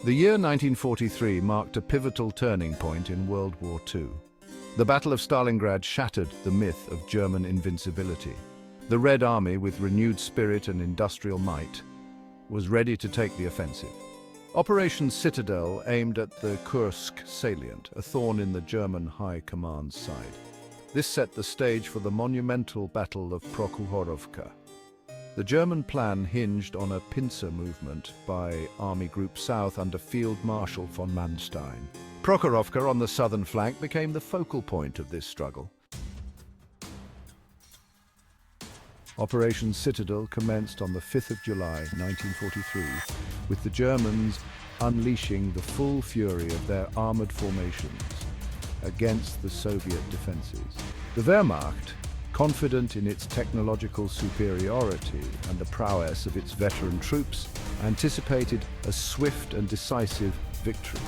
The year 1943 marked a pivotal turning point in World War II. The Battle of Stalingrad shattered the myth of German invincibility. The Red Army, with renewed spirit and industrial might, was ready to take the offensive. Operation Citadel aimed at the Kursk salient, a thorn in the German High Command's side. This set the stage for the monumental Battle of Prokhorovka. The German plan hinged on a pincer movement by Army Group South under Field Marshal von Manstein. Prokhorovka on the southern flank became the focal point of this struggle. Operation Citadel commenced on the 5th of July 1943, with the Germans unleashing the full fury of their armored formations against the Soviet defenses. The Wehrmacht, confident in its technological superiority and the prowess of its veteran troops, anticipated a swift and decisive victory.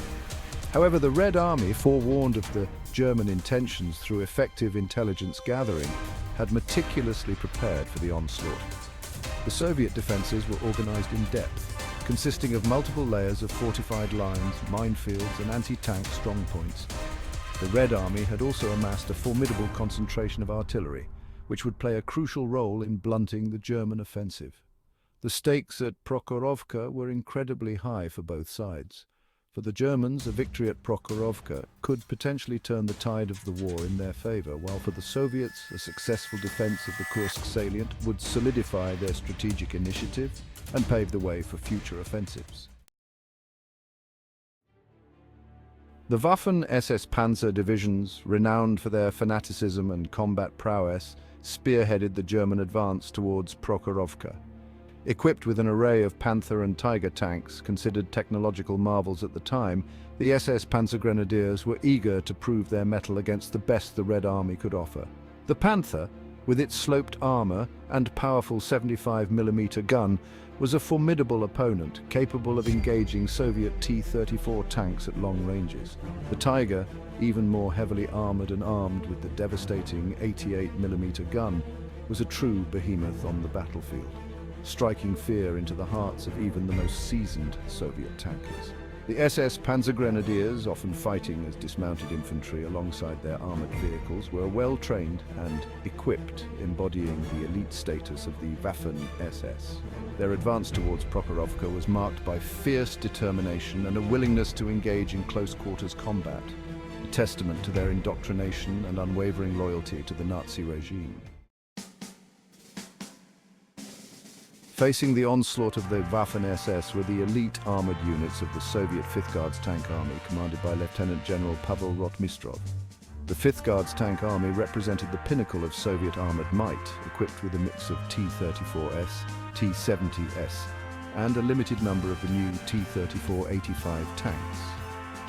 However, the Red Army, forewarned of the German intentions through effective intelligence gathering, had meticulously prepared for the onslaught. The Soviet defenses were organized in depth, consisting of multiple layers of fortified lines, minefields, and anti-tank strongpoints. The Red Army had also amassed a formidable concentration of artillery, which would play a crucial role in blunting the German offensive. The stakes at Prokhorovka were incredibly high for both sides. For the Germans, a victory at Prokhorovka could potentially turn the tide of the war in their favor, while for the Soviets, a successful defense of the Kursk salient would solidify their strategic initiative and pave the way for future offensives. The Waffen SS Panzer divisions, renowned for their fanaticism and combat prowess, spearheaded the German advance towards Prokhorovka. Equipped with an array of Panther and Tiger tanks, considered technological marvels at the time, the SS Panzer Grenadiers were eager to prove their mettle against the best the Red Army could offer. The Panther, with its sloped armor and powerful 75mm gun, was a formidable opponent, capable of engaging Soviet T-34 tanks at long ranges. The Tiger, even more heavily armored and armed with the devastating 88mm gun, was a true behemoth on the battlefield, striking fear into the hearts of even the most seasoned Soviet tankers. The SS Panzer Grenadiers, often fighting as dismounted infantry alongside their armored vehicles, were well trained and equipped, embodying the elite status of the Waffen SS. Their advance towards Prokhorovka was marked by fierce determination and a willingness to engage in close-quarters combat, a testament to their indoctrination and unwavering loyalty to the Nazi regime. Facing the onslaught of the Waffen SS were the elite armored units of the Soviet 5th Guards Tank Army, commanded by Lieutenant General Pavel Rotmistrov. The 5th Guards Tank Army represented the pinnacle of Soviet armored might, equipped with a mix of T-34S, T-70S, and a limited number of the new T-34-85 tanks.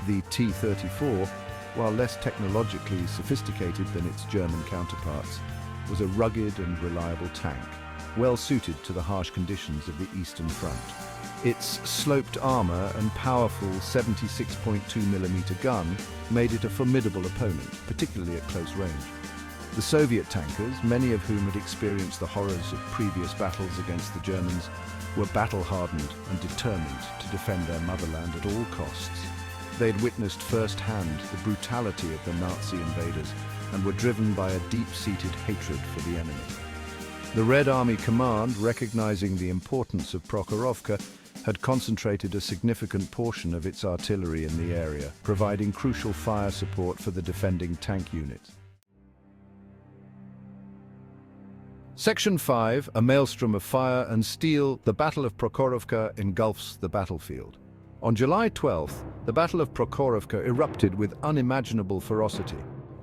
The T-34, while less technologically sophisticated than its German counterparts, was a rugged and reliable tank, well suited to the harsh conditions of the Eastern Front. Its sloped armor and powerful 76.2mm gun made it a formidable opponent, particularly at close range. The Soviet tankers, many of whom had experienced the horrors of previous battles against the Germans, were battle-hardened and determined to defend their motherland at all costs. They had witnessed firsthand the brutality of the Nazi invaders and were driven by a deep-seated hatred for the enemy. The Red Army Command, recognizing the importance of Prokhorovka, had concentrated a significant portion of its artillery in the area, providing crucial fire support for the defending tank units. Section 5, a maelstrom of fire and steel, the Battle of Prokhorovka engulfs the battlefield. On July 12th, the Battle of Prokhorovka erupted with unimaginable ferocity.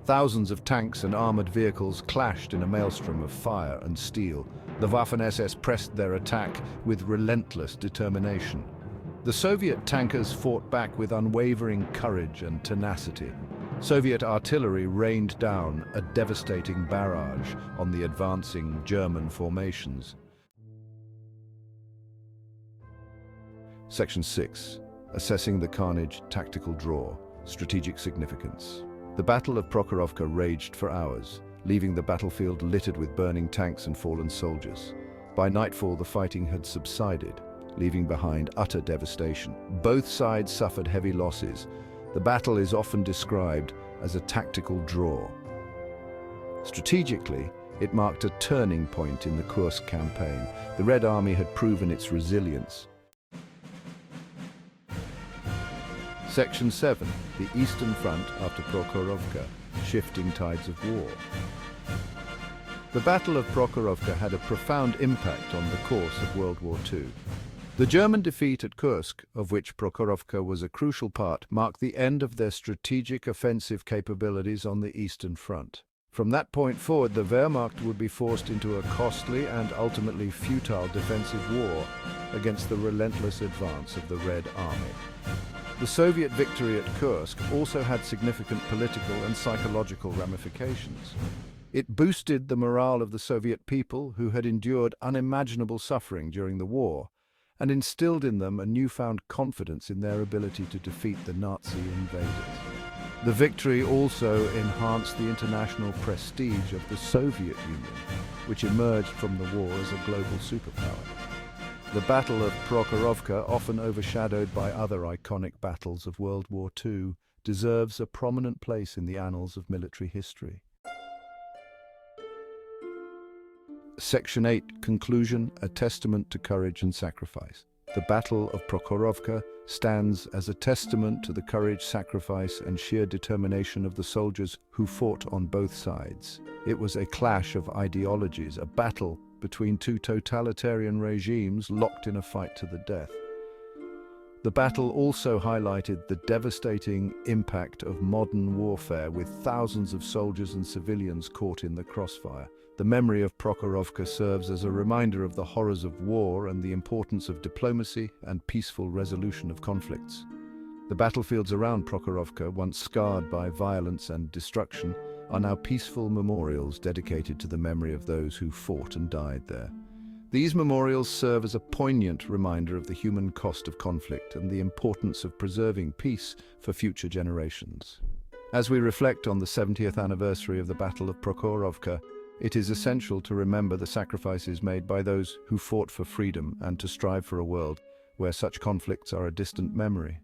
Thousands of tanks and armored vehicles clashed in a maelstrom of fire and steel. The Waffen SS pressed their attack with relentless determination. The Soviet tankers fought back with unwavering courage and tenacity. Soviet artillery rained down a devastating barrage on the advancing German formations. Section 6. Assessing the Carnage tactical draw, strategic significance. The Battle of Prokhorovka raged for hours, leaving the battlefield littered with burning tanks and fallen soldiers. By nightfall, the fighting had subsided, leaving behind utter devastation. Both sides suffered heavy losses. The battle is often described as a tactical draw. Strategically, it marked a turning point in the Kursk campaign. The Red Army had proven its resilience. Section 7. The Eastern Front after Prokhorovka. Shifting tides of war. The Battle of Prokhorovka had a profound impact on the course of World War II. The German defeat at Kursk, of which Prokhorovka was a crucial part, marked the end of their strategic offensive capabilities on the Eastern Front. From that point forward, the Wehrmacht would be forced into a costly and ultimately futile defensive war against the relentless advance of the Red Army. The Soviet victory at Kursk also had significant political and psychological ramifications. It boosted the morale of the Soviet people, who had endured unimaginable suffering during the war, and instilled in them a newfound confidence in their ability to defeat the Nazi invaders. The victory also enhanced the international prestige of the Soviet Union, which emerged from the war as a global superpower. The Battle of Prokhorovka, often overshadowed by other iconic battles of World War II, deserves a prominent place in the annals of military history. Section 8. Conclusion, a testament to courage and sacrifice. The Battle of Prokhorovka stands as a testament to the courage, sacrifice, and sheer determination of the soldiers who fought on both sides. It was a clash of ideologies, a battle between two totalitarian regimes locked in a fight to the death. The battle also highlighted the devastating impact of modern warfare, with thousands of soldiers and civilians caught in the crossfire. The memory of Prokhorovka serves as a reminder of the horrors of war and the importance of diplomacy and peaceful resolution of conflicts. The battlefields around Prokhorovka, once scarred by violence and destruction, are now peaceful memorials dedicated to the memory of those who fought and died there. These memorials serve as a poignant reminder of the human cost of conflict and the importance of preserving peace for future generations. As we reflect on the 70th anniversary of the Battle of Prokhorovka, it is essential to remember the sacrifices made by those who fought for freedom and to strive for a world where such conflicts are a distant memory.